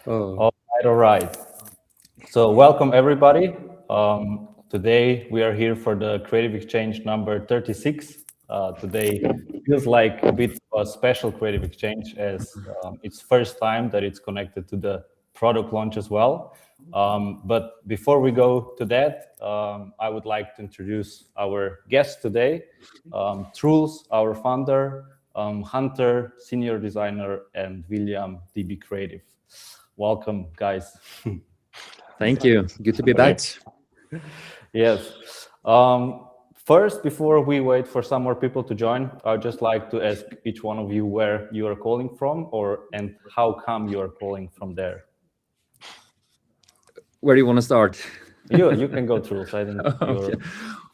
Oh, All right. So welcome everybody. Today we are here for the Creative Exchange number 36. Today feels like a bit of a special Creative Exchange as it's first time that it's connected to the product launch as well. But before we go to that, I would like to introduce our guest today, Truls, our founder, Hunter, senior designer, and William, DB Creative. Welcome, guys. thank you. Good to be back. Yes. First, before we wait for some more people to join, I'd just like to ask each one of you where you are calling from, and how come you are calling from there. Where do you want to start? You can go through. So I think you're. Okay.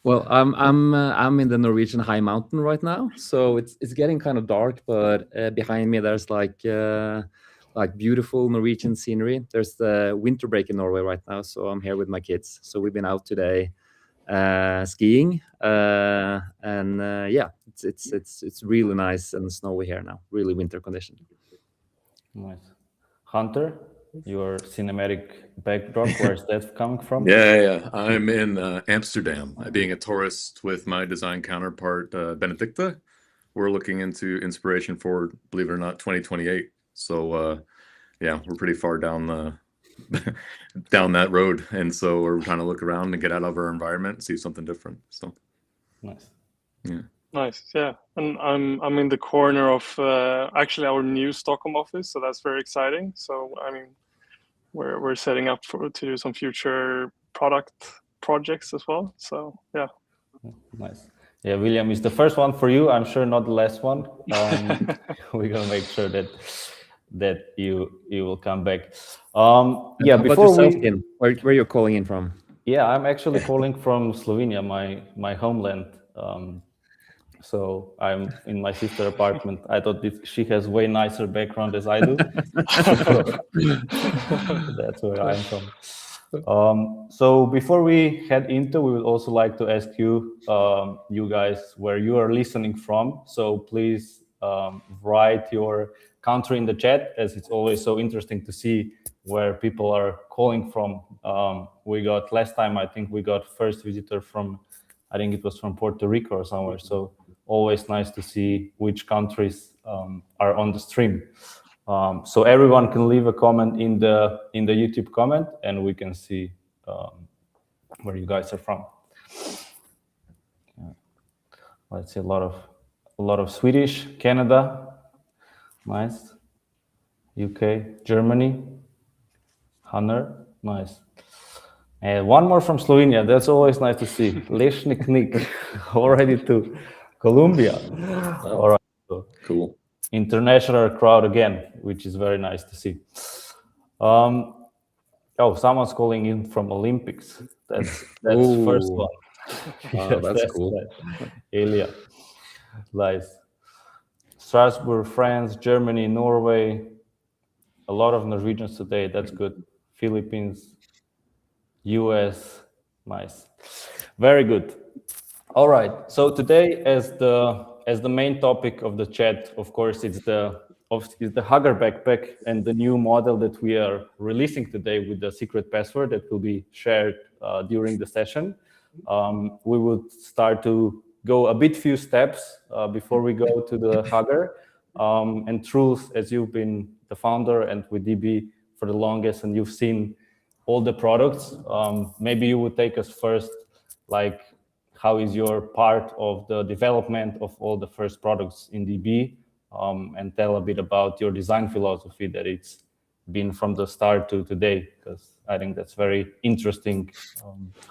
Well, I'm in the Norwegian high mountain right now, so it's getting kind of dark. But behind me, there's like beautiful Norwegian scenery. There's the winter break in Norway right now, so I'm here with my kids. So we've been out today skiing, and yeah, it's really nice and snowy here now. Really winter condition. Nice. Hunter, your cinematic backdrop, where's that coming from? Yeah. I'm in Amsterdam, being a tourist with my design counterpart, Benedicta. We're looking into inspiration for, believe it or not, 2028. So, yeah, we're pretty far down down that road, and so we're trying to look around and get out of our environment and see something different. So, Nice. yeah. Nice, yeah. And I'm in the corner of actually our new Stockholm office, so that's very exciting. So I mean, we're setting up to do some future product projects as well. So yeah. Nice. Yeah, William is the first one for you. I'm sure not the last one. We're gonna make sure that you will come back. Yeah, How about before yourself, we. Kim? Where you're calling in from? Yeah, I'm actually calling from Slovenia, my homeland. So I'm in my sister's apartment. I thought she has way nicer background as I do. That's where I'm from. So before we head into, we would also like to ask you, you guys, where you are listening from. So please write your country in the chat, as it's always so interesting to see where people are calling from. We got last time, I think we got first visitor from, I think it was from Puerto Rico or somewhere. So always nice to see which countries are on the stream. So everyone can leave a comment in the YouTube comment, and we can see where you guys are from. Let's see a lot of Swedish, Canada, nice, UK, Germany, Hunter, nice. And one more from Slovenia. That's always nice to see. Lešnik Nik, already to Colombia. All right. So Cool. international crowd again, which is very nice to see. Someone's calling in from Olympics. That's Ooh. first one. Oh, that's cool. Nice. Elia, nice. Strasbourg, France, Germany, Norway. A lot of Norwegians today. That's good. Philippines, US, nice, very good. All right. So today, as the main topic of the chat, of course, is the Hugger backpack and the new model that we are releasing today with the secret password that will be shared during the session. We would start to go a few steps before we go to the Hugger. And Truls, as you've been the founder and with DB for the longest, and you've seen all the products, maybe you would take us first, like how is your part of the development of all the first products in DB, and tell a bit about your design philosophy that it's been from the start to today, because I think that's very interesting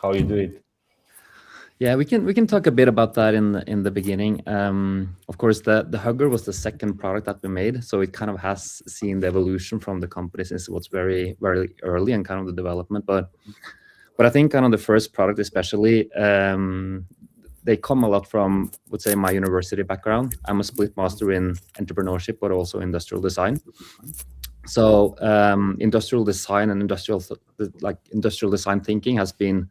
how you do it. Yeah, we can talk a bit about that in the beginning. Of course, the Hugger was the second product that we made, so it kind of has seen the evolution from the company since it was very early and kind of the development. But I think kind of the first product, especially, they come a lot from, would say, my university background. I'm a split master in entrepreneurship, but also industrial design. So industrial design and industrial design thinking has been,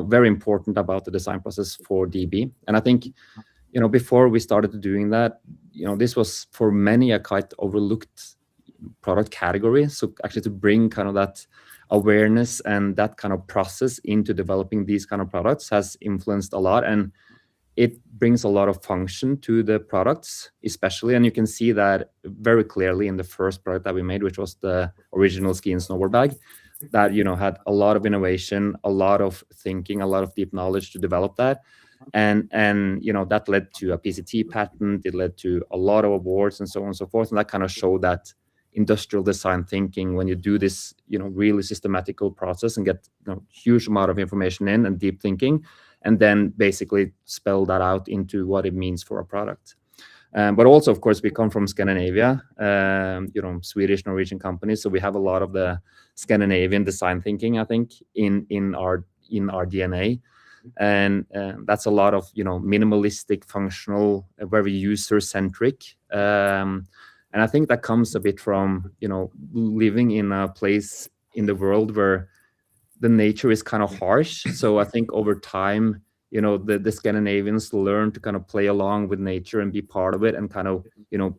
very important about the design process for DB. And I think, before we started doing that, this was for many a quite overlooked product category. So actually to bring kind of that awareness and that kind of process into developing these kind of products has influenced a lot, and it brings a lot of function to the products, especially, and you can see that very clearly in the first product that we made, which was the original ski and snowboard bag, that had a lot of innovation, a lot of thinking, a lot of deep knowledge to develop that, and that led to a PCT patent. It led to a lot of awards and so on and so forth, and that kind of showed that industrial design thinking, when you do this really systematical process and get huge amount of information in and deep thinking, and then basically spell that out into what it means for a product. But also, of course, we come from Scandinavia, Swedish, Norwegian companies, so we have a lot of the Scandinavian design thinking, I think, in our DNA, and that's a lot of minimalistic, functional, very user-centric, and I think that comes a bit from living in a place in the world where the nature is kind of harsh. So I think over time, the Scandinavians learn to kind of play along with nature and be part of it, and kind of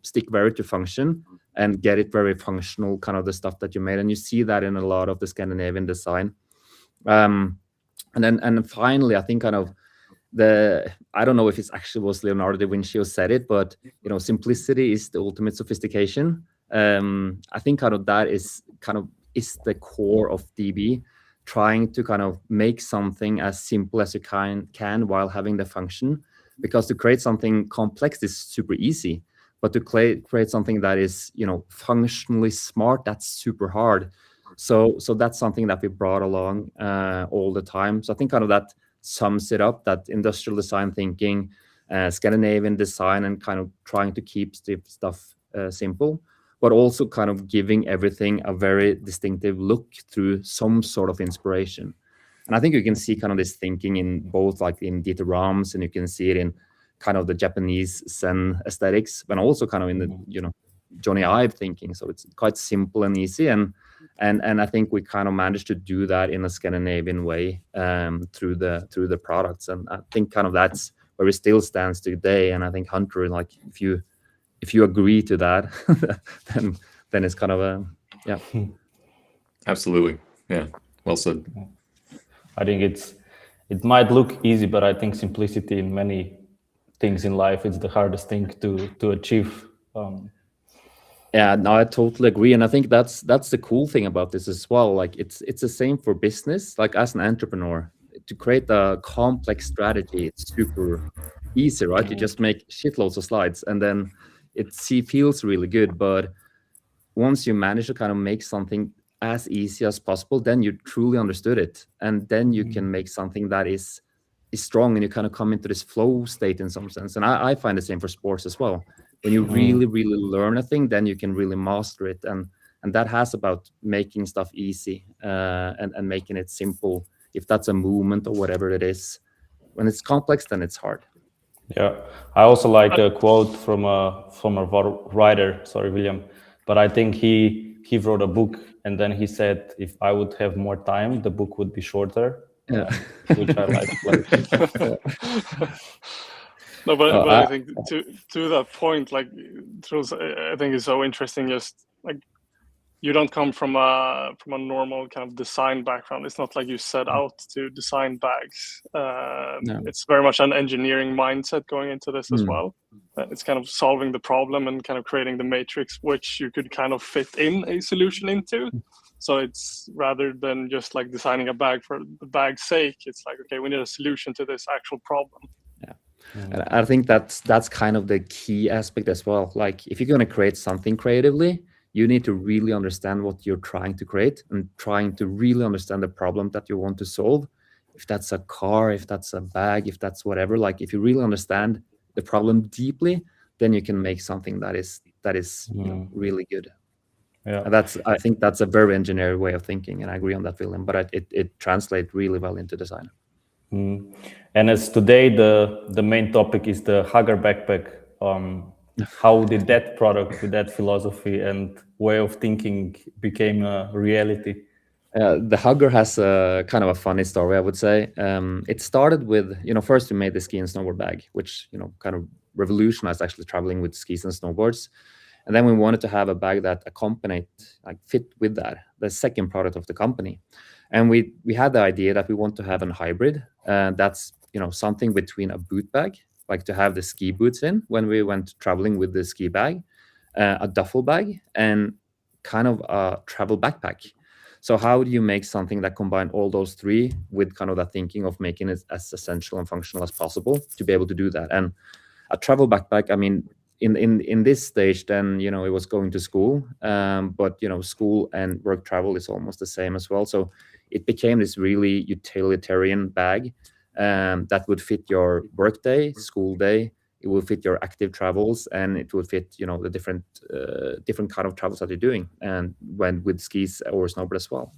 stick very to function and get it very functional, kind of the stuff that you made, and you see that in a lot of the Scandinavian design. And then finally, I think kind of I don't know if it's actually was Leonardo da Vinci who said it, but simplicity is the ultimate sophistication. I think kind of that is the core of DB, trying to kind of make something as simple as you can while having the function, because to create something complex is super easy, but to create something that is functionally smart, that's super hard. So that's something that we brought along all the time. So I think kind of that sums it up, that industrial design thinking, Scandinavian design, and kind of trying to keep stuff simple, but also kind of giving everything a very distinctive look through some sort of inspiration. And I think you can see kind of this thinking in both, like in Dieter Rams, and you can see it in kind of the Japanese Zen aesthetics, but also kind of in the Johnny Ive thinking. So it's quite simple and easy, and I think we kind of managed to do that in a Scandinavian way through the products, and I think kind of that's where it still stands today. And I think Hunter, like if you agree to that, then it's kind of yeah. Absolutely, yeah. Well said. I think it might look easy, but I think simplicity in many things in life is the hardest thing to achieve. Yeah, no, I totally agree, and I think that's the cool thing about this as well. Like it's the same for business. Like as an entrepreneur, to create a complex strategy, it's super easy, right? You just make shitloads of slides, and then it feels really good. But once you manage to kind of make something as easy as possible, then you truly understood it, and then you can make something that is strong, and you kind of come into this flow state in some sense. And I find the same for sports as well. When you really learn a thing, then you can really master it, and that has about making stuff easy and making it simple. If that's a movement or whatever it is, when it's complex, then it's hard. Yeah, I also like a quote from a writer. Sorry, William, but I think he wrote a book, and then he said, if I would have more time, the book would be shorter. Yeah. Which I like. No, but I think to that point, like Truls, I think is so interesting. Just like you don't come from a normal kind of design background. It's not like you set out to design bags. No. It's very much an engineering mindset going into this as well. It's kind of solving the problem and kind of creating the matrix which you could kind of fit in a solution into. So it's rather than just like designing a bag for the bag's sake, it's like, okay, we need a solution to this actual problem. Yeah. And I think that's kind of the key aspect as well. Like if you're going to create something creatively, you need to really understand what you're trying to create and trying to really understand the problem that you want to solve. If that's a car, if that's a bag, if that's whatever, like if you really understand the problem deeply, then you can make something that is really good. Yeah, And I think that's a very engineering way of thinking, and I agree on that, William. But it translates really well into design. And as today the main topic is the Hugger backpack. How did that product with that philosophy and way of thinking became a reality? The Hugger has a kind of a funny story, I would say. It started with, first we made the ski and snowboard bag, which, kind of revolutionized actually traveling with skis and snowboards. And then we wanted to have a bag that accompanied, like fit with that, the second product of the company. And we had the idea that we want to have a hybrid, that's something between a boot bag, like to have the ski boots in when we went traveling with the ski bag, a duffel bag, and kind of a travel backpack. So how do you make something that combine all those three with kind of that thinking of making it as essential and functional as possible to be able to do that? And a travel backpack, I mean, in this stage, then it was going to school, but school and work travel is almost the same as well. So it became this really utilitarian bag that would fit your work day, school day. It will fit your active travels, and it will fit the different kind of travels that you're doing, and when with skis or snowboard as well.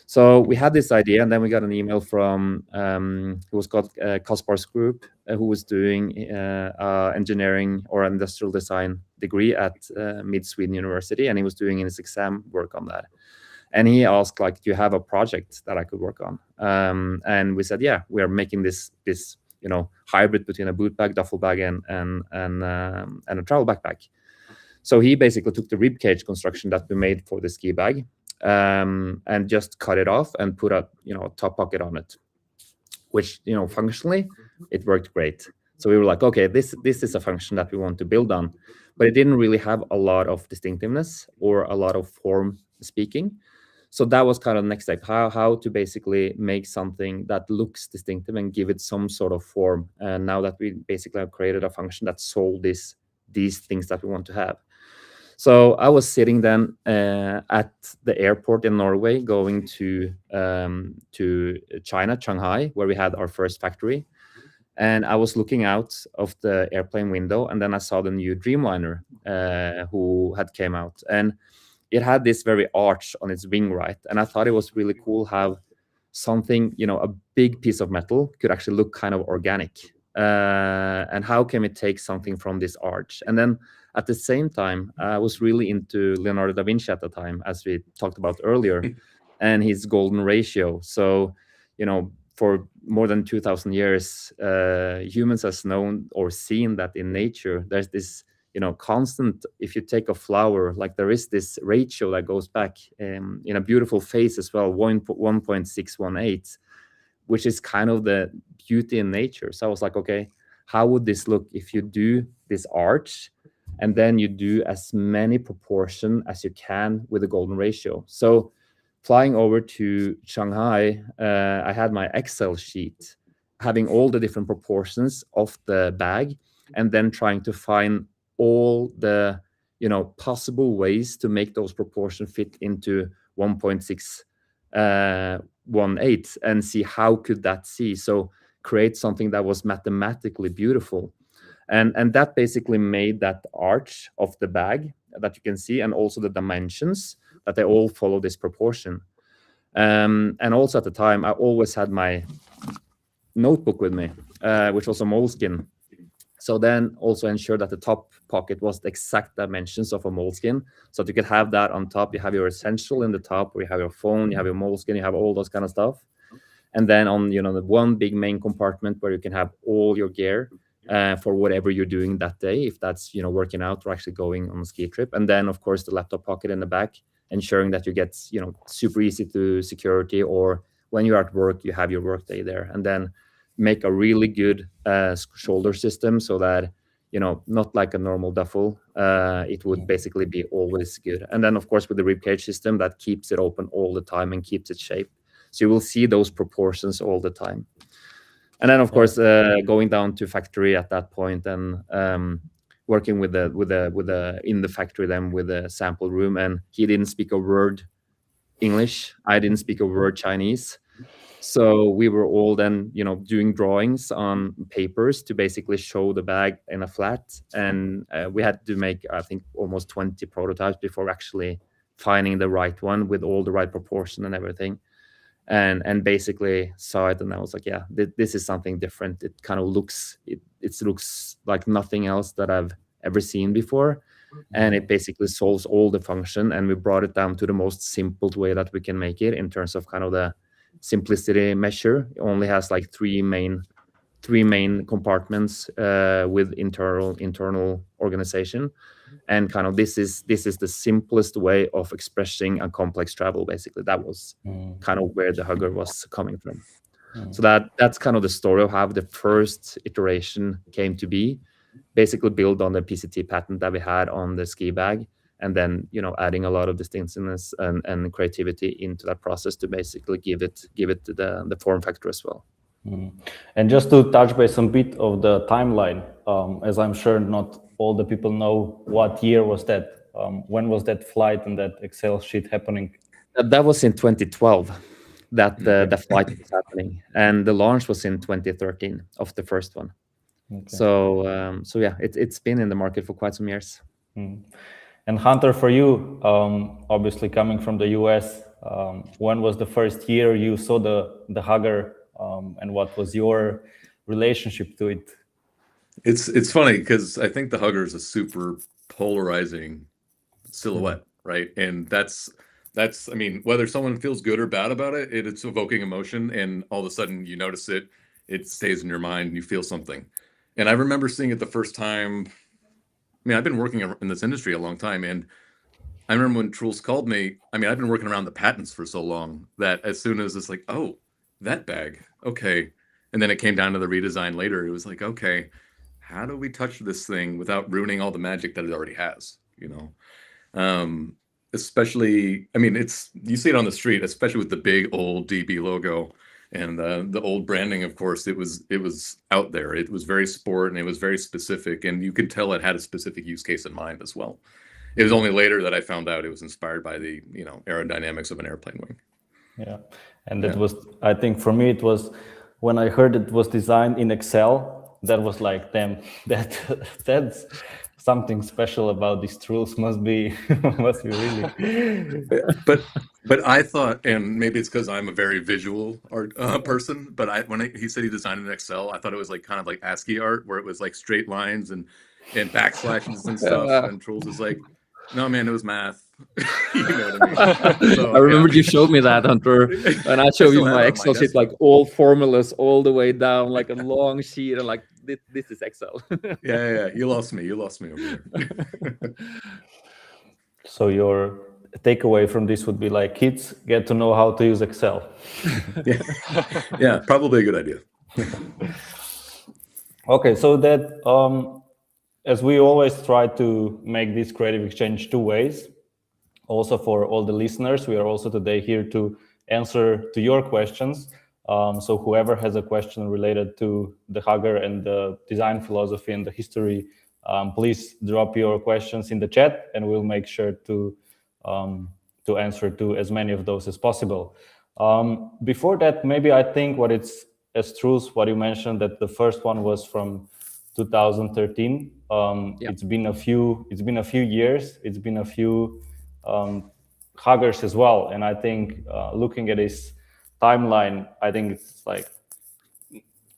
So we had this idea, and then we got an email from who was called Kaspar's group, who was doing engineering or industrial design degree at Mid Sweden University, and he was doing his exam work on that. And he asked, like, do you have a project that I could work on? And we said, yeah, we are making this hybrid between a boot bag, duffel bag, and a travel backpack. So he basically took the rib cage construction that we made for the ski bag, and just cut it off and put a top pocket on it, which functionally it worked great. So we were like, okay, this is a function that we want to build on, but it didn't really have a lot of distinctiveness or a lot of form speaking. So that was kind of the next step, how to basically make something that looks distinctive and give it some sort of form. And now that we basically have created a function that solves these things that we want to have. So I was sitting then at the airport in Norway, going to China, Shanghai, where we had our first factory. And I was looking out of the airplane window, and then I saw the new Dreamliner who had came out. And it had this very arch on its wing, right? And I thought it was really cool how something, a big piece of metal could actually look kind of organic. And how can we take something from this arch? And then at the same time, I was really into Leonardo da Vinci at the time, as we talked about earlier, and his golden ratio. So, for more than 2,000 years, humans has known or seen that in nature, there's this, constant, if you take a flower, like there is this ratio that goes back in a beautiful phase as well, 1.618, which is kind of the beauty in nature. So I was like, okay, how would this look if you do this arch and then you do as many proportion as you can with the golden ratio? So flying over to Shanghai, I had my Excel sheet having all the different proportions of the bag, and then trying to find all the possible ways to make those proportions fit into 1.618 and see how could that see. So create something that was mathematically beautiful. And that basically made that arch of the bag that you can see, and also the dimensions, that they all follow this proportion. And also at the time, I always had my notebook with me, which was a moleskin. So then also ensure that the top pocket was the exact dimensions of a moleskin, so that you could have that on top. You have your essential in the top, where you have your phone, you have your moleskin, you have all those kind of stuff. And then on the one big main compartment where you can have all your gear for whatever you're doing that day, if that's working out or actually going on a ski trip. And then of course the laptop pocket in the back, ensuring that you get super easy to security, or when you're at work you have your work day there. And then make a really good shoulder system, so that not like a normal duffel, it would basically be always good. And then of course with the rib cage system, that keeps it open all the time and keeps it shaped, so you will see those proportions all the time. And then of course going down to factory at that point, and working with the in the factory then with the sample room. And he didn't speak a word English, I didn't speak a word Chinese. So we were all then, doing drawings on papers to basically show the bag in a flat. And we had to make, I think, almost 20 prototypes before actually finding the right one with all the right proportion and everything. And basically saw it, and I was like, yeah, this is something different. It kind of looks, it looks like nothing else that I've ever seen before. And it basically solves all the function. And we brought it down to the most simple way that we can make it in terms of kind of the simplicity measure. It only has like three main compartments with internal organization. and kind of this is the simplest way of expressing a complex travel. Basically, that was kind of where the hugger was coming from. So that's kind of the story of how the first iteration came to be, basically built on the PCT patent that we had on the ski bag, and then adding a lot of distinctiveness and creativity into that process to basically give it the form factor as well. And just to touch base a bit of the timeline, as I'm sure not all the people know, what year was that? When was that flight and that Excel sheet happening? That was in 2012 that the flight was happening, and the launch was in 2013 of the first one. So yeah, it's been in the market for quite some years. And Hunter, for you, obviously coming from the US, when was the first year you saw the hugger, and what was your relationship to it? It's funny because I think the hugger is a super polarizing silhouette, right? And that's I mean, whether someone feels good or bad about it, it's evoking emotion, and all of a sudden you notice it stays in your mind and you feel something. And I remember seeing it the first time. I mean, I've been working in this industry a long time, and I remember when Truls called me. I mean, I've been working around the patents for so long that as soon as it's like, oh, that bag, okay. And then it came down to the redesign later. It was like, okay, how do we touch this thing without ruining all the magic that it already has, especially, I mean, you see it on the street, especially with the big old DB logo and the old branding. Of course, it was out there. It was very sport and it was very specific, and you could tell it had a specific use case in mind as well. It was only later that I found out it was inspired by the aerodynamics of an airplane wing. Yeah, and it was, I think for me, it was when I heard it was designed in Excel. That was like, damn, that's something special about these Truls. Must be really. But I thought, and maybe it's because I'm a very visual art person, but when he said he designed it in Excel, I thought it was like kind of like ASCII art, where it was like straight lines and backslashes and stuff. And Truls is like, no, man, it was math. You know what I mean? So, I remember you showed me that, Hunter, and I showed you my Excel sheet, like all formulas all the way down, like a long sheet, and like this is Excel. Yeah, you lost me over there. So your takeaway from this would be like, kids get to know how to use Excel. Yeah, probably a good idea. Okay, so that as we always try to make this creative exchange two ways. Also, for all the listeners, we are also today here to answer to your questions. So whoever has a question related to the hugger and the design philosophy and the history, please drop your questions in the chat, and we'll make sure to answer to as many of those as possible. Before that, maybe I think as Truls, what you mentioned, that the first one was from 2013. It's been a few years. It's been a few huggers as well, and I think looking at his timeline, I think it's like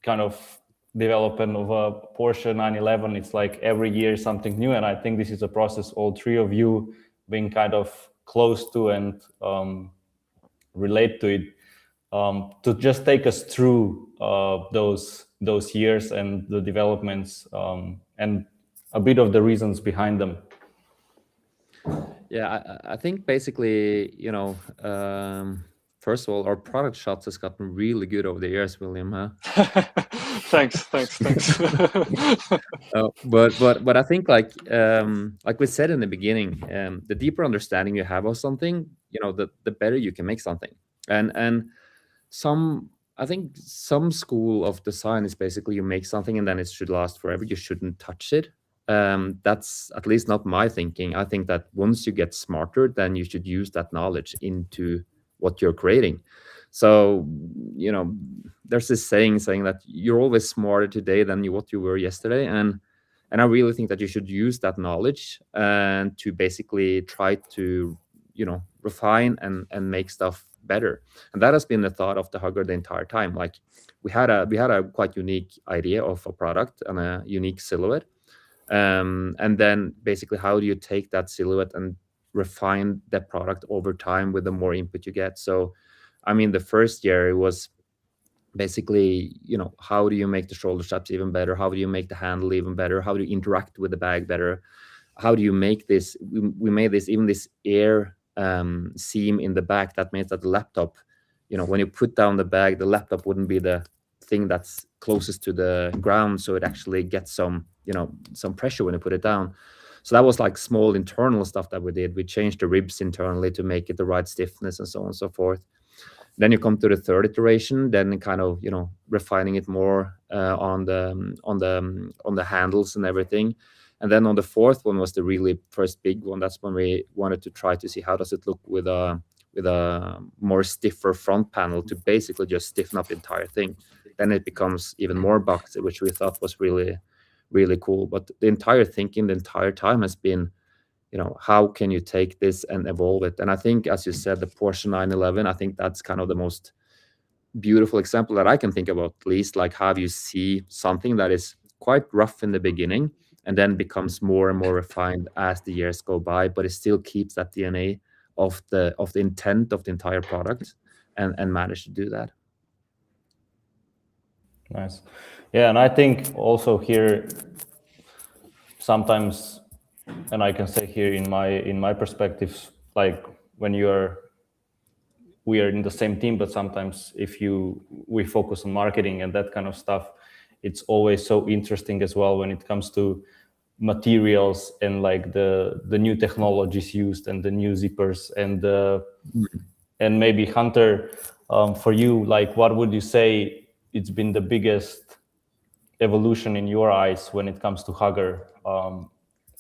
kind of development of a Porsche 911. It's like every year something new, and I think this is a process all three of you being kind of close to and relate to it, to just take us through those years and the developments, and a bit of the reasons behind them. Yeah, I think basically, first of all, our product shots has gotten really good over the years, William. Huh? Thanks. But I think like we said in the beginning, the deeper understanding you have of something, the better you can make something. And I think some school of design is basically you make something and then it should last forever. You shouldn't touch it. That's at least not my thinking. I think that once you get smarter, then you should use that knowledge into what you're creating. So, there's this saying that you're always smarter today than what you were yesterday. And I really think that you should use that knowledge and to basically try to, refine and make stuff better. And that has been the thought of the hugger the entire time. Like we had a quite unique idea of a product and a unique silhouette. And then basically, how do you take that silhouette and refine the product over time with the more input you get? So, I mean, the first year it was basically, how do you make the shoulder straps even better? How do you make the handle even better? How do you interact with the bag better? how do you make this? We made this, even this air seam in the back that means that the laptop, when you put down the bag, the laptop wouldn't be the thing that's closest to the ground, so it actually gets some pressure when you put it down. So that was like small internal stuff that we did. We changed the ribs internally to make it the right stiffness and so on and so forth. Then you come to the third iteration, then kind of refining it more on the handles and everything. And then on the fourth one was the really first big one. That's when we wanted to try to see how does it look with a more stiffer front panel to basically just stiffen up the entire thing. Then it becomes even more boxy, which we thought was really, really cool. But the entire thinking the entire time has been, how can you take this and evolve it? And I think, as you said, the Porsche 911, I think that's kind of the most beautiful example that I can think about, at least, like how you see something that is quite rough in the beginning and then becomes more and more refined as the years go by, but it still keeps that DNA of the intent of the entire product and manage to do that. Nice. Yeah, and I think also here sometimes, and I can say here in my perspective, like when we are in the same team, but sometimes if we focus on marketing and that kind of stuff, it's always so interesting as well when it comes to materials and like the new technologies used and the new zippers and maybe Hunter, for you, like what would you say it's been the biggest evolution in your eyes when it comes to Hugger?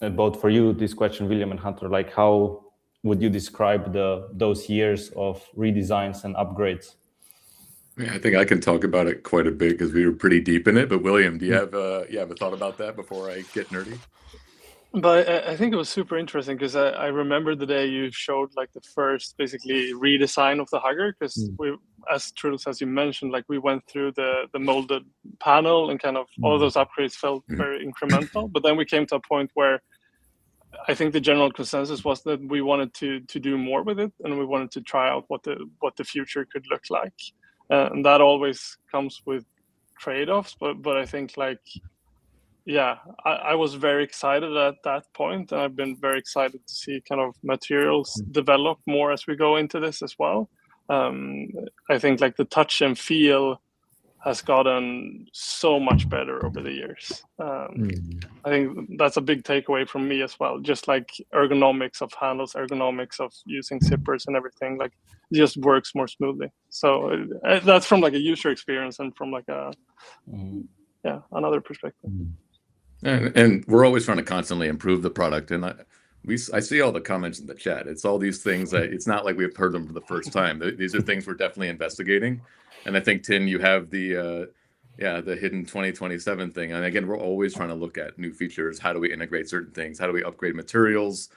And both for you, this question, William and Hunter, like how would you describe those years of redesigns and upgrades? Yeah, I think I can talk about it quite a bit because we were pretty deep in it. But William, do you have a thought about that before I get nerdy? But I think it was super interesting because I remember the day you showed like the first basically redesign of the Hugger, because we, as Truls, as you mentioned, like we went through the molded panel and kind of all of those upgrades felt very incremental. But then we came to a point where I think the general consensus was that we wanted to do more with it, and we wanted to try out what the future could look like. And that always comes with trade-offs, but I think like, yeah, I was very excited at that point, and I've been very excited to see kind of materials develop more as we go into this as well. I think like the touch and feel has gotten so much better over the years. I think that's a big takeaway from me as well. Just like ergonomics of handles, ergonomics of using zippers and everything, like it just works more smoothly. So that's from like a user experience and from like a another perspective. And we're always trying to constantly improve the product. And I see all the comments in the chat. It's all these things that it's not like we've heard them for the first time. These are things we're definitely investigating. And I think, Tin, you have the hidden 2027 thing. And again, we're always trying to look at new features. How do we integrate certain things? How do we upgrade materials?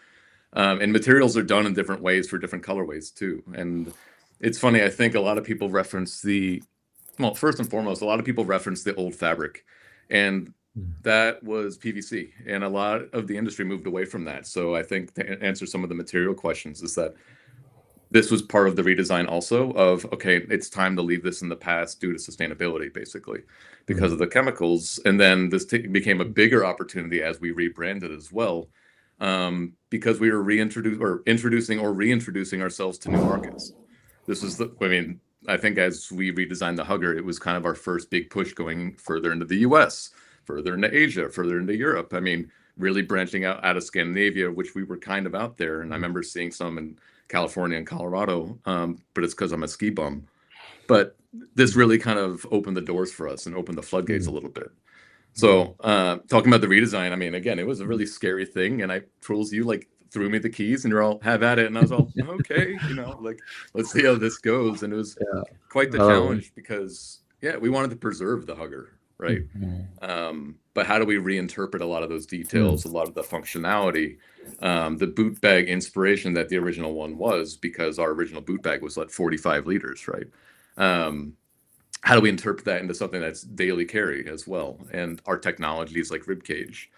And materials are done in different ways for different colorways too. And it's funny, I think a lot of people reference first and foremost, a lot of people reference the old fabric. And that was PVC, and a lot of the industry moved away from that. So I think to answer some of the material questions is that this was part of the redesign also of, okay, it's time to leave this in the past due to sustainability, basically, because of the chemicals. And then this became a bigger opportunity as we rebranded as well, because we were introducing or reintroducing ourselves to new markets. This is I think as we redesigned the Hugger, it was kind of our first big push going further into the US, further into Asia, further into Europe. I mean, really branching out of Scandinavia, which we were kind of out there. And I remember seeing some in California and Colorado, but it's because I'm a ski bum. But this really kind of opened the doors for us and opened the floodgates a little bit. So talking about the redesign, I mean, again, it was a really scary thing. And Truls, you like threw me the keys and you're all, have at it. And I was all, okay, like, let's see how this goes. And it was quite the challenge because, we wanted to preserve the Hugger. Right. But how do we reinterpret a lot of those details, a lot of the functionality, the boot bag inspiration that the original one was, because our original boot bag was like 45 liters. Right. How do we interpret that into something that's daily carry as well? And our technology is like rib cage.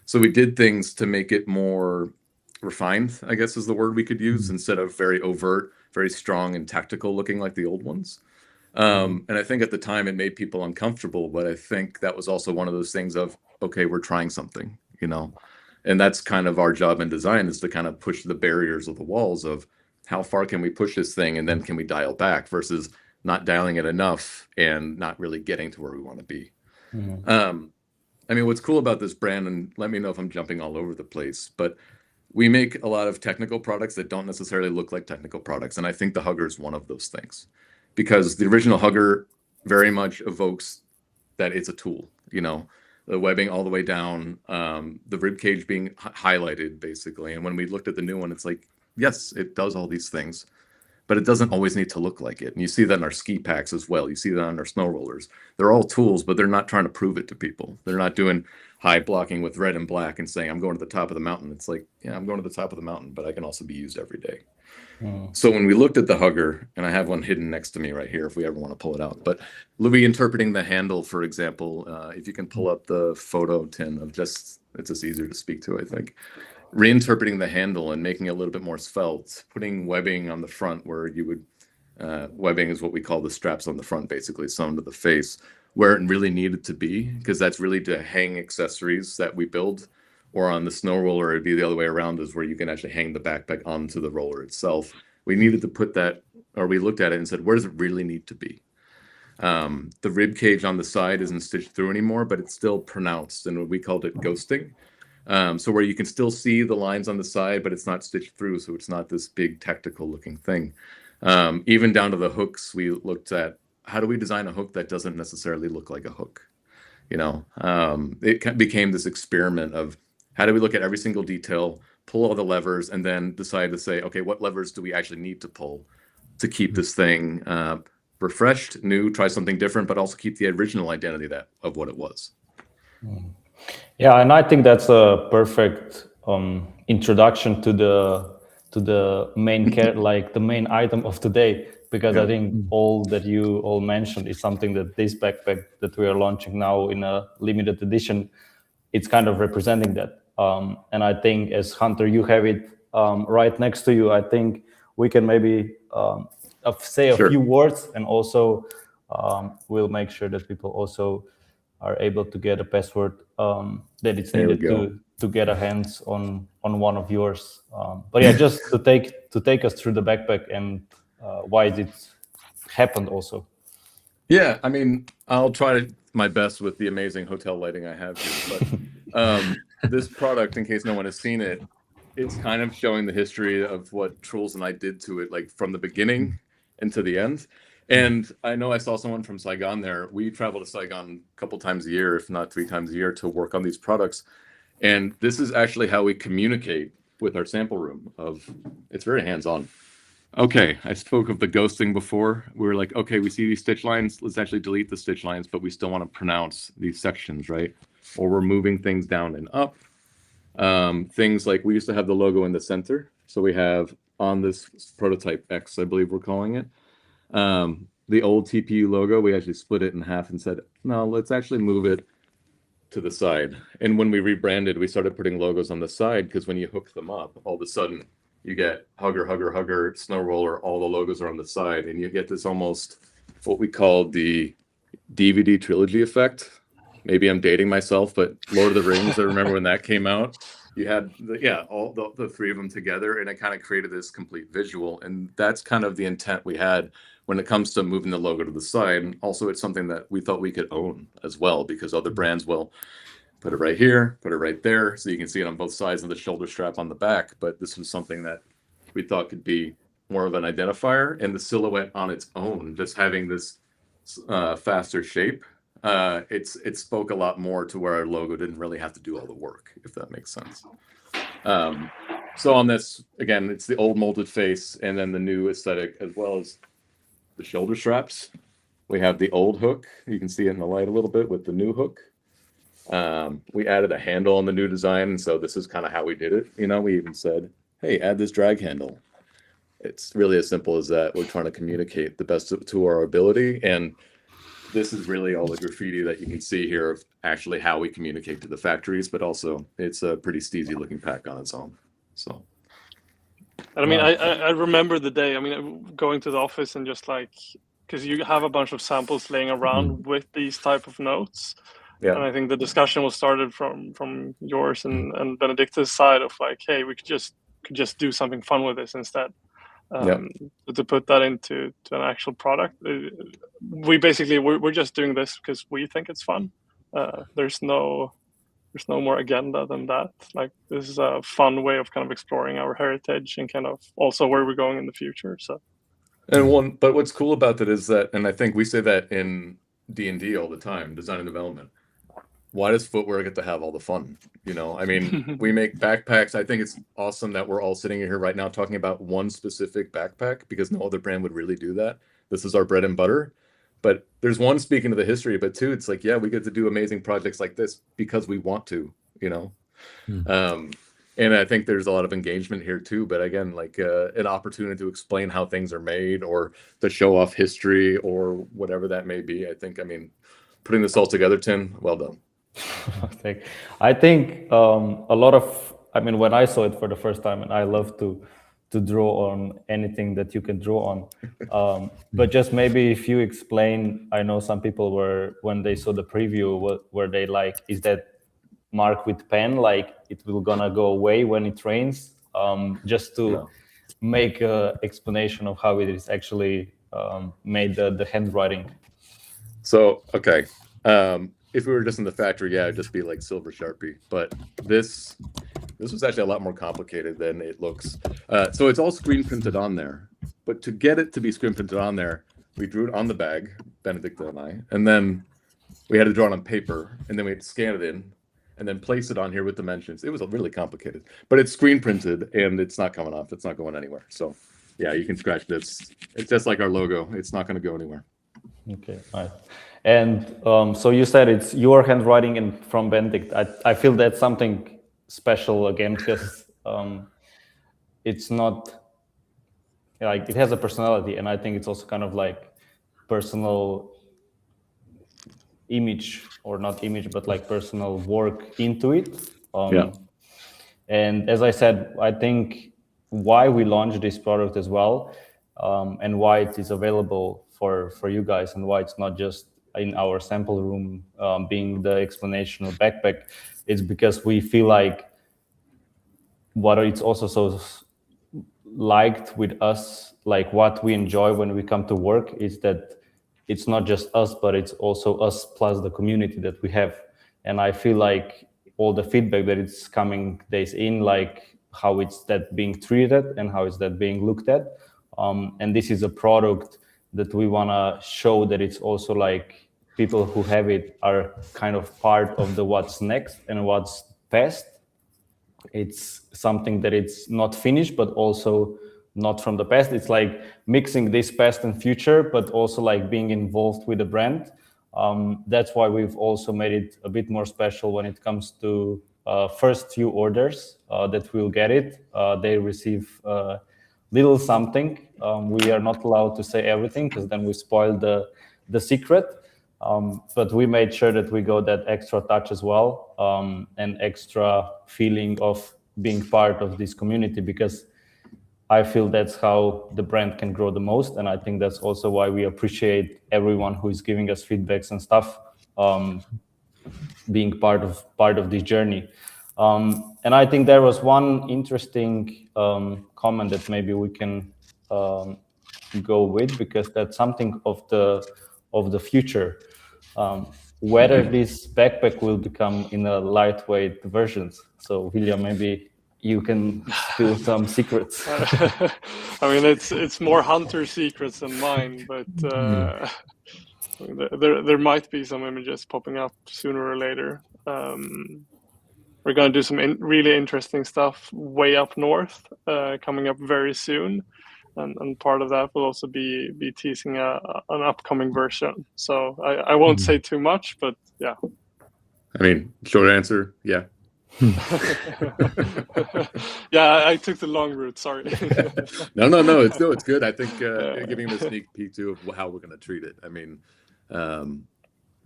So we did things to make it more refined, I guess is the word we could use, instead of very overt, very strong and tactical looking like the old ones. And I think at the time it made people uncomfortable, but I think that was also one of those things of, okay, we're trying something, And that's kind of our job in design, is to kind of push the barriers of the walls of how far can we push this thing, and then can we dial back, versus not dialing it enough and not really getting to where we want to be. I mean, what's cool about this brand, and let me know if I'm jumping all over the place, but we make a lot of technical products that don't necessarily look like technical products. And I think the Hugger is one of those things, because the original Hugger very much evokes that it's a tool, you know, the webbing all the way down, the rib cage being highlighted basically. And when we looked at the new one, it's like, yes, it does all these things, but it doesn't always need to look like it. And you see that in our ski packs as well. You see that on our snow rollers. They're all tools, but they're not trying to prove it to people. They're not doing high blocking with red and black and saying, I'm going to the top of the mountain. It's like, yeah, I'm going to the top of the mountain, but I can also be used every day. So when we looked at the Hugger, and I have one hidden next to me right here if we ever want to pull it out, but reinterpreting the handle, for example, if you can pull up the photo, Tin, of just, it's just easier to speak to, I think. Reinterpreting the handle and making it a little bit more svelte, putting webbing on the front where you would, webbing is what we call the straps on the front, basically sewn to the face, where it really needed to be, because that's really to hang accessories that we build. Or on the snow roller, it'd be the other way around, is where you can actually hang the backpack onto the roller itself. We needed to put that, or we looked at it and said, where does it really need to be? The rib cage on the side isn't stitched through anymore, but it's still pronounced, and we called it ghosting. So where you can still see the lines on the side, but it's not stitched through, so it's not this big technical looking thing. Even down to the hooks, we looked at, how do we design a hook that doesn't necessarily look like a hook? You know, it became this experiment of, how do we look at every single detail, pull all the levers, and then decide to say, okay, what levers do we actually need to pull to keep this thing refreshed, new, try something different, but also keep the original identity of what it was. Yeah, and I think that's a perfect introduction to the main like the main item of today, because I think all that you all mentioned is something that this backpack that we are launching now in a limited edition, it's kind of representing that. And I think, as Hunter, you have it right next to you, I think we can maybe say a few words, and also we'll make sure that people also are able to get a password that it's needed to get a hands on one of yours. But yeah, just to take us through the backpack and why it happened also. Yeah, I mean, I'll try my best with the amazing hotel lighting I have here, but this product, in case no one has seen it, it's kind of showing the history of what Truls and I did to it, like from the beginning and to the end. And I know I saw someone from Saigon there. We travel to Saigon a couple times a year, if not 3 times a year, to work on these products. And this is actually how we communicate with our sample room. It's very hands-on. Okay, I spoke of the ghosting before. We were like, okay, we see these stitch lines. Let's actually delete the stitch lines, but we still want to pronounce these sections, right? Or we're moving things down and up. Things like, we used to have the logo in the center. So we have on this prototype X, I believe we're calling it, the old TPU logo, we actually split it in half and said, no, let's actually move it to the side. And when we rebranded, we started putting logos on the side, because when you hook them up, all of a sudden you get Hugger, Hugger, Hugger, Snow Roller, all the logos are on the side, and you get this almost what we call the DVD trilogy effect. Maybe I'm dating myself, but Lord of the Rings, I remember when that came out, you had all the 3 of them together, and it kind of created this complete visual. And that's kind of the intent we had when it comes to moving the logo to the side. And also, it's something that we thought we could own as well, because other brands will put it right here, put it right there, so you can see it on both sides of the shoulder strap on the back. But this was something that we thought could be more of an identifier, and the silhouette on its own, just having this faster shape, it spoke a lot more to where our logo didn't really have to do all the work, if that makes sense. So on this, again, it's the old molded face, and then the new aesthetic, as well as the shoulder straps. We have the old hook. You can see it in the light a little bit with the new hook. We added a handle on the new design, and so this is kind of how we did it. You know, we even said, hey, add this drag handle. It's really as simple as that. We're trying to communicate the best to our ability, and this is really all the graffiti that you can see here of actually how we communicate to the factories, but also it's a pretty steezy looking pack on its own. So, and I mean, I remember the day, I mean, going to the office and just like, because you have a bunch of samples laying around with these type of notes, Yeah. And I think the discussion was started from yours and Benedicta's side of like, hey, we could just do something fun with this instead. To put that into an actual product, we're just doing this because we think it's fun. There's no more agenda than that. Like, this is a fun way of kind of exploring our heritage and kind of also where we're going in the future. So, But what's cool about that is that, and I think we say that in D&D all the time, design and development. Why does footwear get to have all the fun? You know, I mean, we make backpacks. I think it's awesome that we're all sitting here right now talking about one specific backpack, because no other brand would really do that. This is our bread and butter. But there's one, speaking to the history, but two, it's like, yeah, we get to do amazing projects like this because we want to, you know. And I think there's a lot of engagement here too. But again, like an opportunity to explain how things are made, or to show off history, or whatever that may be. I mean, putting this all together, Tim, well done. I think a lot of, I mean, when I saw it for the first time, and I love to draw on anything that you can draw on, but just maybe if you explain, I know some people were, when they saw the preview, were they like, is that mark with pen, like it will gonna go away when it rains? Just to make an explanation of how it is actually made, the handwriting. So, okay. If we were just in the factory, yeah, it'd just be like silver Sharpie. But this was actually a lot more complicated than it looks. So it's all screen printed on there. But to get it to be screen printed on there, we drew it on the bag, Benedicta and I, and then we had to draw it on paper, and then we had to scan it in, and then place it on here with dimensions. It was really complicated, but it's screen printed, and it's not coming off. It's not going anywhere. So yeah, you can scratch this. It's just like our logo. It's not going to go anywhere. Okay, nice. And so you said it's your handwriting and from Benedict. I feel that's something special again, because it's not like, it has a personality, and I think it's also kind of like personal image, or not image, but like personal work into it. And as I said, I think why we launched this product as well, and why it is available for you guys, and why it's not just in our sample room being the explanation of backpack, is because we feel like what it's also so liked with us, like what we enjoy when we come to work, is that it's not just us, but it's also us plus the community that we have. And I feel like all the feedback that it's coming days in, like how it's that being treated and how it's that being looked at. And this is a product that we want to show that it's also like people who have it are kind of part of the what's next and what's past. It's something that it's not finished, but also not from the past. It's like mixing this past and future, but also like being involved with the brand. That's why we've also made it a bit more special when it comes to first few orders that will get it. They receive little something. We are not allowed to say everything, because then we spoil the secret. But we made sure that we got that extra touch as well, and extra feeling of being part of this community, because I feel that's how the brand can grow the most. And I think that's also why we appreciate everyone who is giving us feedbacks and stuff, being part of this journey. And I think there was one interesting comment that maybe we can go with, because that's something of the future. Whether this backpack will become in a lightweight versions. So William, maybe you can spill some secrets. I mean, it's more Hunter secrets than mine, but there might be some images popping up sooner or later. We're going to do some really interesting stuff way up north, coming up very soon. And part of that will also be teasing an upcoming version. So I won't say too much, but yeah. I mean, short answer, yeah. Yeah, I took the long route. Sorry. No. It's good. I think giving them a sneak peek too of how we're going to treat it. I mean,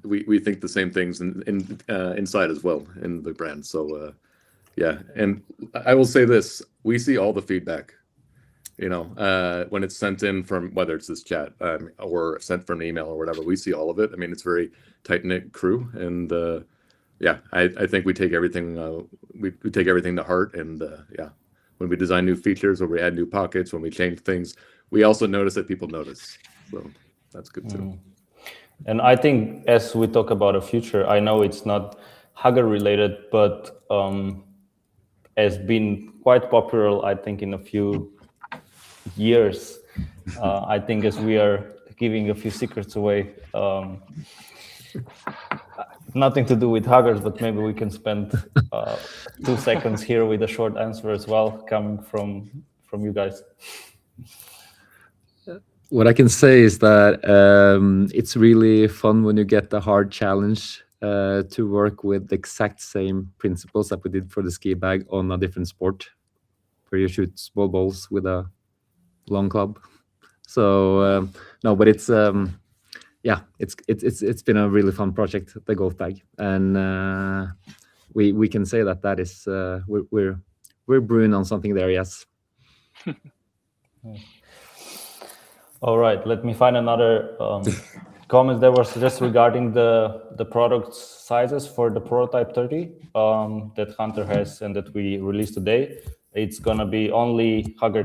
we think the same things inside as well in the brand. So yeah, and I will say this: we see all the feedback. When it's sent in from whether it's this chat or sent from an email or whatever, we see all of it. I mean, it's a very tight-knit crew, and I think we take everything we take everything to heart, and when we design new features or we add new pockets, when we change things, we also notice that people notice. So that's good too. And I think as we talk about the future, I know it's not Hugger related, but has been quite popular, I think, in a few years. I think as we are giving a few secrets away, nothing to do with Huggers, but maybe we can spend 2 seconds here with a short answer as well, coming from you guys. What I can say is that it's really fun when you get the hard challenge to work with the exact same principles that we did for the ski bag on a different sport, where you shoot small balls with a long club. So no, but it's it's been a really fun project, the golf bag, and we can say that is we're brewing on something there. Yes. All right, let me find another comment that was just regarding the product sizes for the prototype 30 that Hunter has and that we released today. It's gonna be only Hugger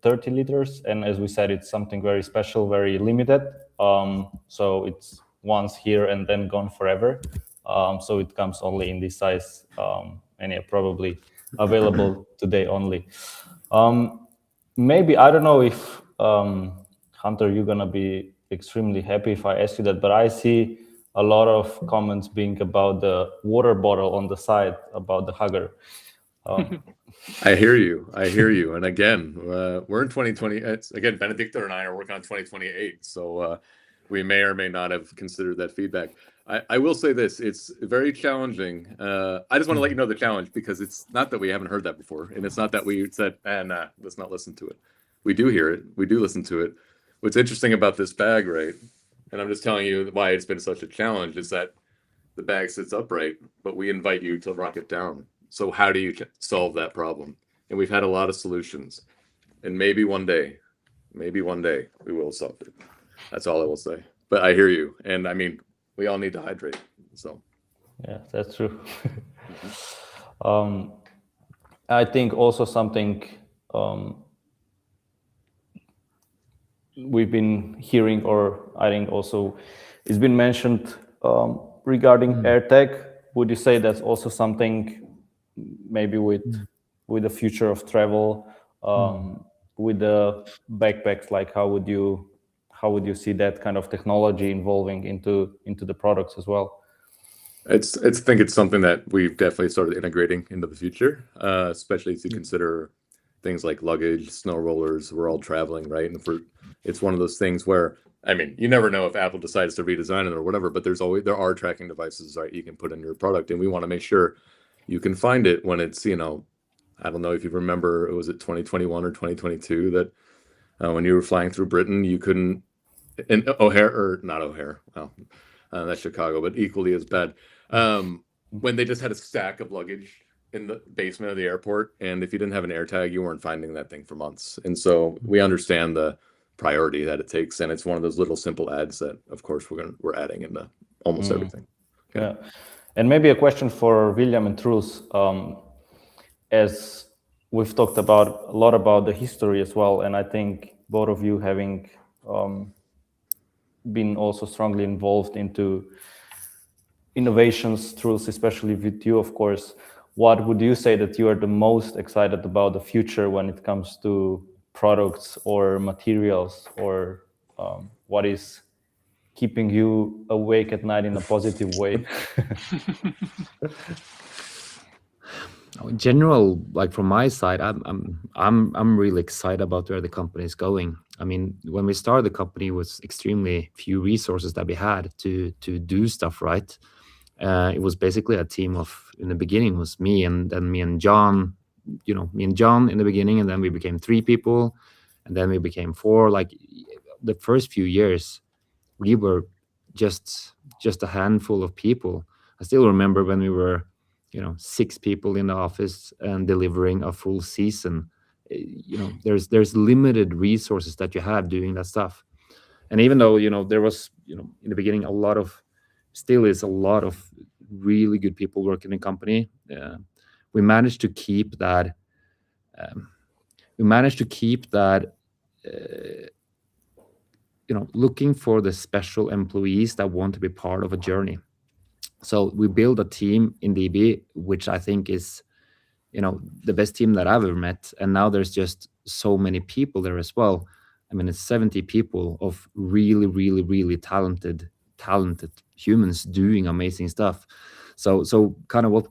30 liters, and as we said, it's something very special, very limited. So it's once here and then gone forever. So it comes only in this size, and probably available today only. Maybe, I don't know if Hunter, you're gonna be extremely happy if I ask you that, but I see a lot of comments being about the water bottle on the side, about the Hugger. I hear you. And again, we're in 2020. Again, Benedicta and I are working on 2028. So we may or may not have considered that feedback. I will say this, it's very challenging. I just want to let you know the challenge, because it's not that we haven't heard that before. And it's not that we said, nah, let's not listen to it. We do hear it. We do listen to it. What's interesting about this bag, right? And I'm just telling you why it's been such a challenge, is that the bag sits upright, but we invite you to rock it down. So how do you solve that problem? And we've had a lot of solutions, and maybe one day we will solve it. That's all I will say. But I hear you, and I mean, we all need to hydrate. So yeah, that's true. I think also something we've been hearing, or I think also it's been mentioned regarding AirTag. Would you say that's also something maybe with the future of travel, with the backpacks? Like how would you see that kind of technology evolving into the products as well? I think it's something that we've definitely started integrating into the future, especially if you consider things like luggage, snow rollers. We're all traveling, right? And it's one of those things where, I mean, you never know if Apple decides to redesign it or whatever, but there are tracking devices, right, you can put in your product, and we want to make sure you can find it when it's, I don't know if you remember, was it 2021 or 2022 that when you were flying through Britain, you couldn't, in O'Hare, or not O'Hare, well, that's Chicago, but equally as bad, when they just had a stack of luggage in the basement of the airport, and if you didn't have an AirTag, you weren't finding that thing for months. And so we understand the priority that it takes, and it's one of those little simple ads that, of course, we're adding into almost everything. Yeah. And maybe a question for William and Truls, as we've talked about a lot about the history as well, and I think both of you having been also strongly involved into innovations, Truls, especially with you, of course. What would you say that you are the most excited about the future when it comes to products or materials, or what is keeping you awake at night in a positive way? In general, like from my side, I'm really excited about where the company is going. I mean, when we started the company, it was extremely few resources that we had to do stuff right. It was basically a team of, in the beginning, was me and then me and John. Me and John in the beginning, and then we became 3 people, and then we became 4. Like the first few years, we were just a handful of people. I still remember when we were 6 people in the office and delivering a full season. there's limited resources that you have doing that stuff. And even though there was in the beginning still is a lot of really good people working in the company, we managed to keep that looking for the special employees that want to be part of a journey. So we build a team in DB, which I think is the best team that I've ever met. And now there's just so many people there as well. I mean, it's 70 people of really, really, really talented humans doing amazing stuff. So kind of what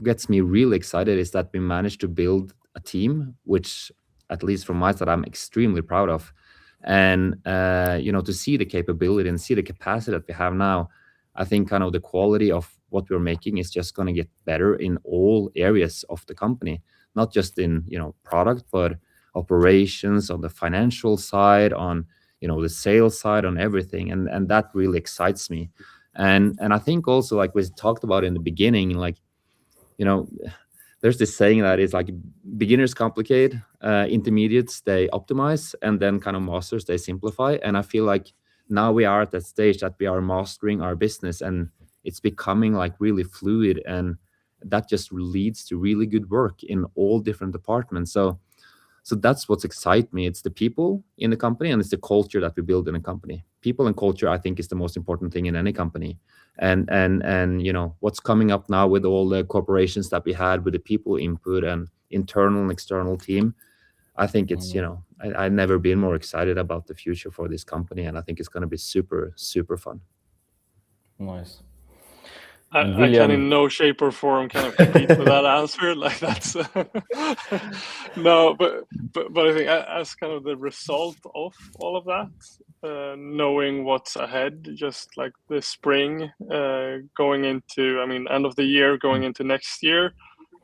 gets me really excited is that we managed to build a team, which at least from my side, I'm extremely proud of. And to see the capability and see the capacity that we have now, I think kind of the quality of what we're making is just going to get better in all areas of the company, not just in product, but operations, on the financial side, on the sales side, on everything, and that really excites me. And I think also, like we talked about in the beginning, like there's this saying that is like beginners complicate, intermediates they optimize, and then kind of masters they simplify. And I feel like now we are at that stage that we are mastering our business, and it's becoming like really fluid, and that just leads to really good work in all different departments. So that's what excites me. It's the people in the company, and it's the culture that we build in a company. People and culture, I think, is the most important thing in any company. And what's coming up now with all the corporations that we had, with the people input and internal and external team, I think it's I've never been more excited about the future for this company, and I think it's going to be super, super fun. Nice. I can in no shape or form kind of compete with that answer. Like that's no, but I think as kind of the result of all of that, knowing what's ahead, just like this spring, going into, end of the year, going into next year,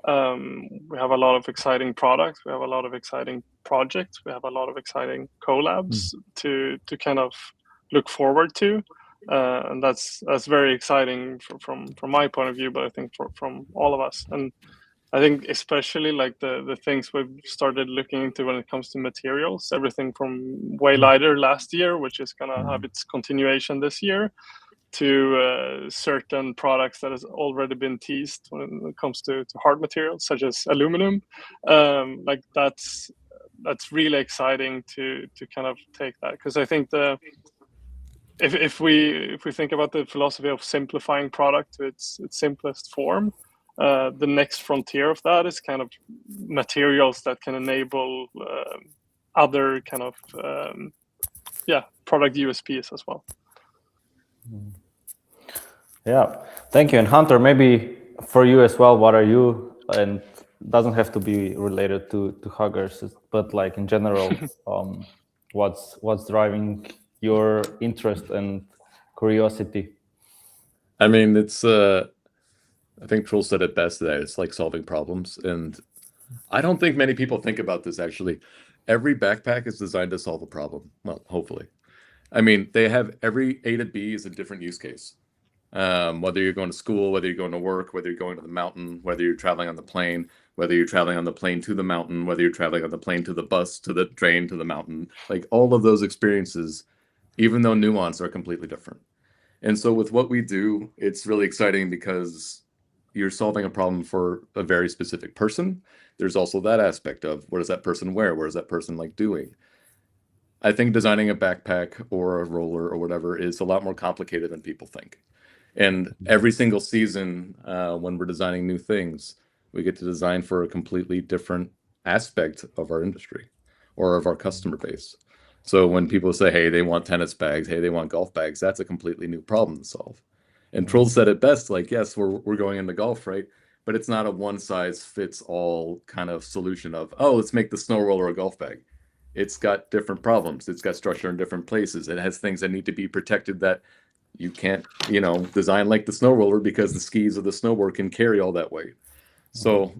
we have a lot of exciting products. We have a lot of exciting projects. We have a lot of exciting collabs to kind of look forward to. And that's very exciting from my point of view, but I think from all of us. And I think especially like the things we've started looking into when it comes to materials, everything from way lighter last year, which is going to have its continuation this year, to certain products that has already been teased when it comes to hard materials such as aluminum. Like that's really exciting to kind of take that, because I think if we think about the philosophy of simplifying product to its simplest form, the next frontier of that is kind of materials that can enable other kind of product USPs as well. Yeah, thank you. And Hunter, maybe for you as well, what are you, and doesn't have to be related to huggers, but like in general, what's driving your interest and curiosity? I mean, it's I think Truls said it best there. It's like solving problems. And I don't think many people think about this, actually. Every backpack is designed to solve a problem. Well, hopefully. I mean, they have every A to B is a different use case. Whether you're going to school, whether you're going to work, whether you're going to the mountain, whether you're traveling on the plane, whether you're traveling on the plane to the mountain, whether you're traveling on the plane to the bus, to the train, to the mountain, like all of those experiences, even though nuanced, are completely different. And so with what we do, it's really exciting because you're solving a problem for a very specific person. There's also that aspect of what does that person wear? What is that person like doing? I think designing a backpack or a roller or whatever is a lot more complicated than people think. And every single season, when we're designing new things, we get to design for a completely different aspect of our industry or of our customer base. So when people say, hey, they want tennis bags, hey, they want golf bags, that's a completely new problem to solve. And Truls said it best, like, yes, we're going into golf, right? But it's not a one-size-fits-all kind of solution of, oh, let's make the snow roller a golf bag. It's got different problems. It's got structure in different places. It has things that need to be protected that you can't, design like the snow roller because the skis of the snowboard can carry all that weight. So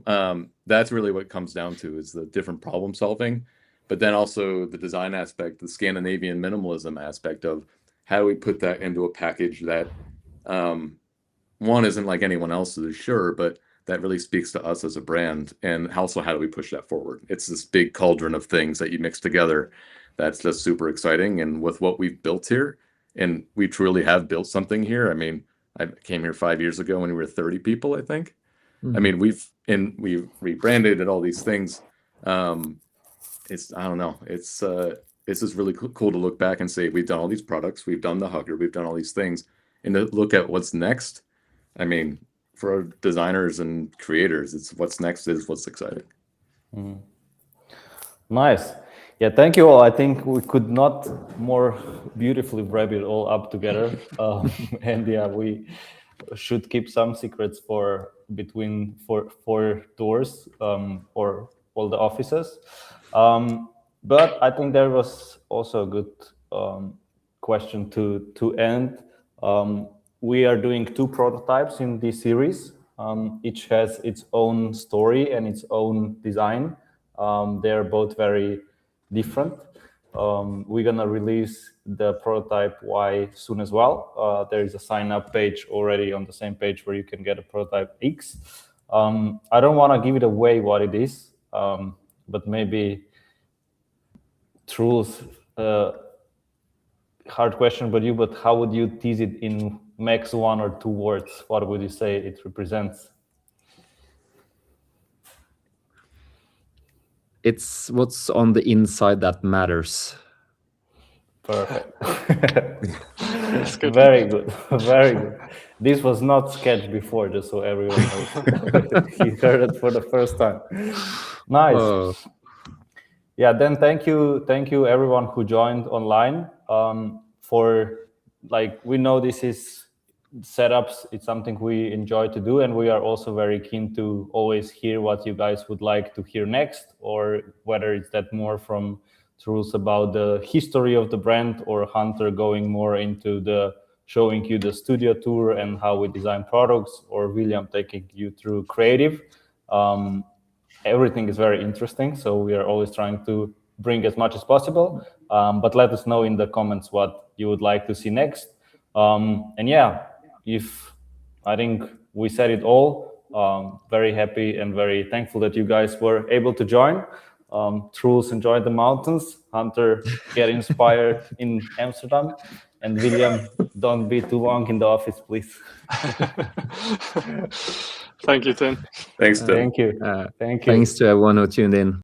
that's really what it comes down to, is the different problem solving, but then also the design aspect, the Scandinavian minimalism aspect of how do we put that into a package that one isn't like anyone else's, sure, but that really speaks to us as a brand, and also how do we push that forward? It's this big cauldron of things that you mix together that's just super exciting. And with what we've built here, and we truly have built something here. I mean, I came here 5 years ago when we were 30 people, I think. I mean, we've rebranded and all these things. It's, I don't know, it's just really cool to look back and say, we've done all these products, we've done the hugger, we've done all these things, and to look at what's next. I mean, for our designers and creators, it's what's next is what's exciting. Nice. Yeah, thank you all. I think we could not more beautifully wrap it all up together. And yeah, we should keep some secrets for between four doors for all the offices. But I think there was also a good question to end. We are doing 2 prototypes in this series. Each has its own story and its own design. They're both very different. We're gonna release the prototype Y soon as well. There is a sign-up page already on the same page where you can get a prototype X. I don't want to give it away what it is, but maybe Truls, hard question but how would you tease it in max 1 or 2 words? What would you say it represents? It's what's on the inside that matters. Perfect. That's good. Very good. Very good. This was not sketched before, just so everyone knows. He heard it for the first time. Nice. Oh. Yeah, then thank you everyone who joined online. We know this is setups, it's something we enjoy to do, and we are also very keen to always hear what you guys would like to hear next, or whether it's that more from Truls about the history of the brand, or Hunter going more into the showing you the studio tour and how we design products, or William taking you through creative. Everything is very interesting, so we are always trying to bring as much as possible, but let us know in the comments what you would like to see next. And yeah, I think we said it all. Very happy and very thankful that you guys were able to join. Truls, enjoy the mountains. Hunter, get inspired in Amsterdam. And William, don't be too long in the office, please. Thank you, Tim. Thanks, Tim. Thank you. Thank you. Thanks to everyone who tuned in.